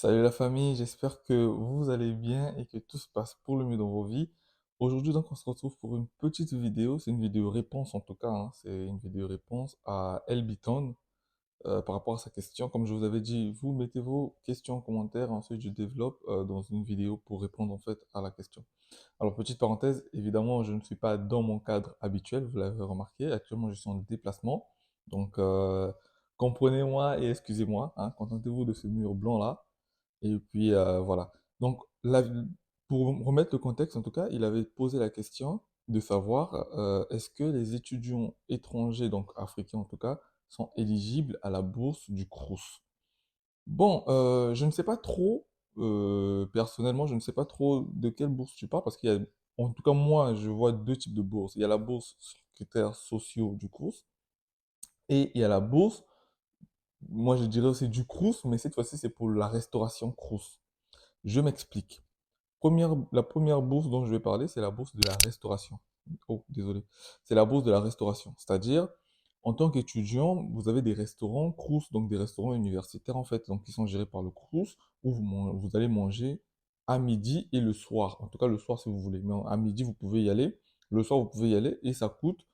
Salut la famille, j'espère que vous allez bien et que tout se passe pour le mieux dans vos vies. Aujourd'hui donc on se retrouve pour une petite vidéo, c'est une vidéo réponse en tout cas, hein. C'est une vidéo réponse à Elbiton par rapport à sa question. Comme je vous avais dit, vous mettez vos questions en commentaire, ensuite je développe dans une vidéo pour répondre en fait à la question. Alors petite parenthèse, évidemment je ne suis pas dans mon cadre habituel, vous l'avez remarqué, actuellement je suis en déplacement, donc comprenez-moi et excusez-moi, hein, contentez-vous de ce mur blanc là. Et puis voilà. Donc, pour remettre le contexte, en tout cas, il avait posé la question de savoir est-ce que les étudiants étrangers, donc africains en tout cas, sont éligibles à la bourse du Crous. Bon, je ne sais pas trop, personnellement, je ne sais pas trop de quelle bourse tu parles, parce qu'il y a, en tout cas, moi, je vois deux types de bourses. Il y a la bourse sur critères sociaux du Crous, et il y a la bourse, moi je dirais aussi du Crous, mais cette fois-ci, c'est pour la restauration Crous. Je m'explique. La première bourse dont je vais parler, c'est la bourse de la restauration. Oh, désolé. C'est la bourse de la restauration. C'est-à-dire, en tant qu'étudiant, vous avez des restaurants Crous, donc des restaurants universitaires en fait, donc qui sont gérés par le Crous, où vous allez manger à midi et le soir. En tout cas, le soir si vous voulez. Mais à midi, vous pouvez y aller. Le soir, vous pouvez y aller et ça coûte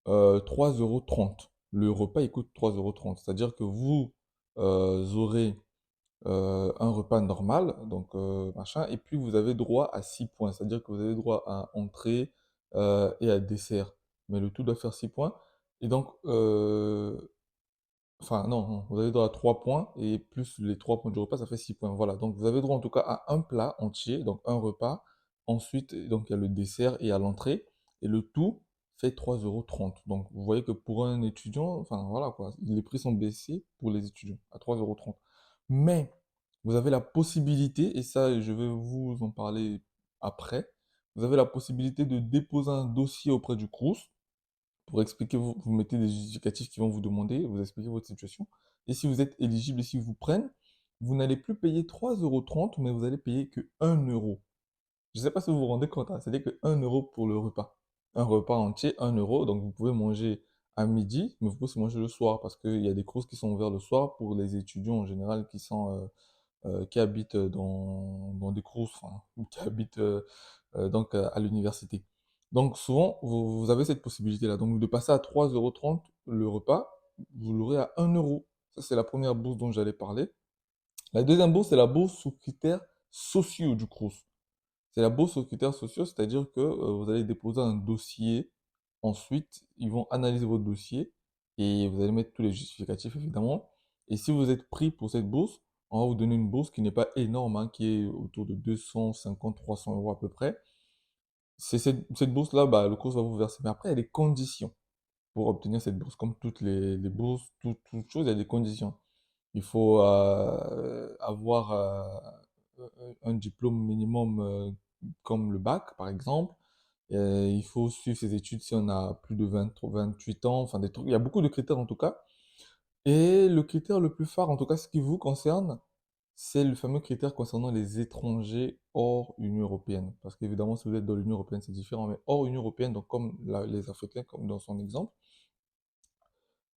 3,30 €. Le repas, il coûte 3,30 €. C'est-à-dire que vous aurez un repas normal, donc machin, et puis vous avez droit à 6 points, c'est-à-dire que vous avez droit à entrée et à dessert, mais le tout doit faire 6 points, et donc, enfin non, non, vous avez droit à 3 points, et plus les 3 points du repas, ça fait 6 points, voilà, donc vous avez droit en tout cas à un plat entier, donc un repas, ensuite, donc il y a le dessert et à l'entrée, et le tout fait 3,30 €, donc vous voyez que pour un étudiant, enfin voilà quoi, les prix sont baissés pour les étudiants, à 3,30 €. Mais, vous avez la possibilité, et ça je vais vous en parler après, vous avez la possibilité de déposer un dossier auprès du Crous pour expliquer, vous mettez des justificatifs qui vont vous demander, vous expliquez votre situation. Et si vous êtes éligible et si vous prennent, vous n'allez plus payer 3,30 €, mais vous allez payer que 1 €. Je ne sais pas si vous vous rendez compte, hein, c'est-à-dire que 1 € pour le repas. Un repas entier, 1 €, donc vous pouvez manger à midi, mais vous pouvez aussi manger le soir, parce qu'il y a des courses qui sont ouvertes le soir pour les étudiants en général qui habitent dans des crous, enfin, ou qui habitent donc à l'université. Donc souvent, vous avez cette possibilité-là. Donc de passer à 3,30 € le repas, vous l'aurez à 1 €. Ça, c'est la première bourse dont j'allais parler. La deuxième bourse, c'est la bourse sous critères sociaux du Crous. C'est la bourse sous critères sociaux, c'est-à-dire que vous allez déposer un dossier. Ensuite, ils vont analyser votre dossier et vous allez mettre tous les justificatifs, évidemment. Et si vous êtes pris pour cette bourse, on va vous donner une bourse qui n'est pas énorme, hein, qui est autour de 250, 300 € à peu près. C'est cette bourse-là, bah, le cours va vous verser. Mais après, il y a des conditions pour obtenir cette bourse. Comme toutes les bourses, toute chose, il y a des conditions. Il faut avoir un diplôme minimum comme le bac, par exemple. Il faut suivre ses études si on a plus de 20, 28 ans, enfin des trucs. Il y a beaucoup de critères en tout cas. Et le critère le plus phare, en tout cas ce qui vous concerne, c'est le fameux critère concernant les étrangers hors Union européenne. Parce qu'évidemment, si vous êtes dans l'Union européenne, c'est différent, mais hors Union européenne, donc comme les Africains, comme dans son exemple,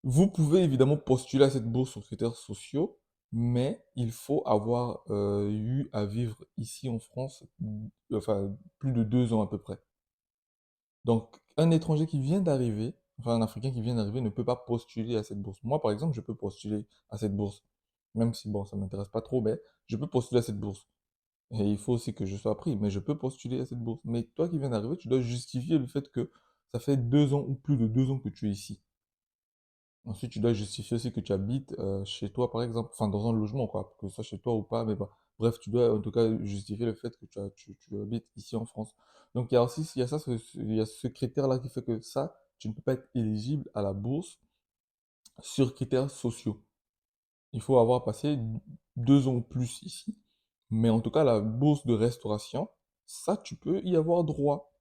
vous pouvez évidemment postuler à cette bourse sur critères sociaux, mais il faut avoir eu à vivre ici en France, enfin plus de 2 ans à peu près. Donc, un étranger qui vient d'arriver, enfin un Africain qui vient d'arriver, ne peut pas postuler à cette bourse. Moi, par exemple, je peux postuler à cette bourse, même si bon, ça m'intéresse pas trop, mais je peux postuler à cette bourse. Et il faut aussi que je sois pris, mais je peux postuler à cette bourse. Mais toi qui viens d'arriver, tu dois justifier le fait que ça fait 2 ans ou plus de 2 ans que tu es ici. Ensuite, tu dois justifier aussi que tu habites chez toi, par exemple, enfin dans un logement, quoi, que ce soit chez toi ou pas, mais bah, bref, tu dois en tout cas justifier le fait que tu habites ici en France. Donc il y a aussi, il y a ça, il y a ce critère-là qui fait que ça, tu ne peux pas être éligible à la bourse sur critères sociaux. Il faut avoir passé 2 ans ou plus ici. Mais en tout cas, la bourse de restauration, ça, tu peux y avoir droit.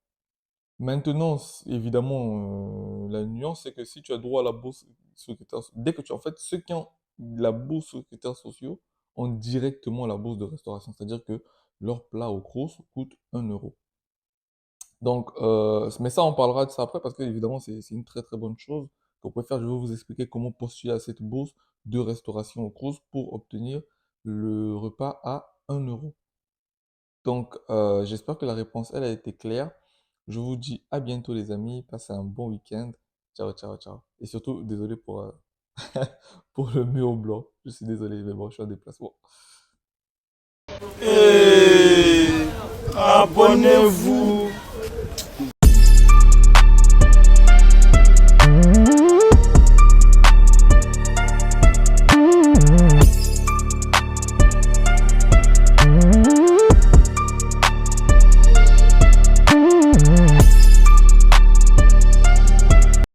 Maintenant, évidemment, la nuance, c'est que si tu as droit à la bourse sur critères, dès que tu, en fait, ceux qui ont la bourse sur critères sociaux ont directement la bourse de restauration. C'est-à-dire que leur plat au Crous coûte 1 €. Donc, mais ça, on parlera de ça après parce que, évidemment, c'est une très très bonne chose qu'on peut faire. Je vais vous expliquer comment postuler à cette bourse de restauration au Crous pour obtenir le repas à 1 euro. Donc, j'espère que la réponse, elle a été claire. Je vous dis à bientôt les amis, passez un bon week-end. Ciao, ciao, ciao. Et surtout, désolé pour, pour le mur blanc. Je suis désolé, mais bon, je suis en déplacement. Et abonnez-vous.